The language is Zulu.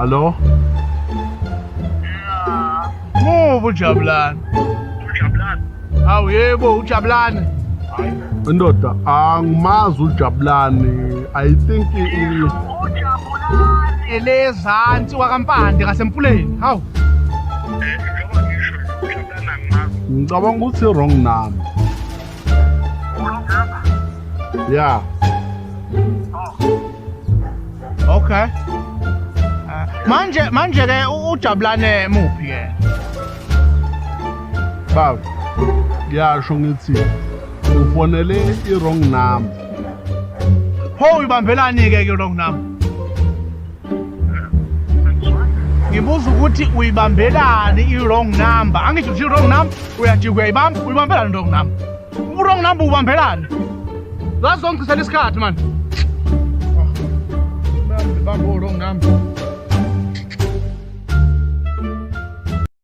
Hallo? Ja. Muva uJabulani. Ujabulani. Awu yebo uJabulani. Indoda angimazi uJabulani. I think Ujabulani. Elezansi wakampande ngasemfuleni. Hawu. Njengoba ngisho ujabulani angimazi. ngicabanga ukuthi wrong number. Ulungama. Yeah. Okay. Manje ke uJabulane muphi ke? Baba. Ngiyasho ngithi ufonele i-wrong number. Pho uyibambelani ke wrong number? Ngibuza ukuthi uyibambelani i-wrong number. Angisho ukuthi i-wrong number uyathi uyayibamba uyibambelani i-wrong number. U-wrong number ubambelani? Lazongisela isikhathi manje.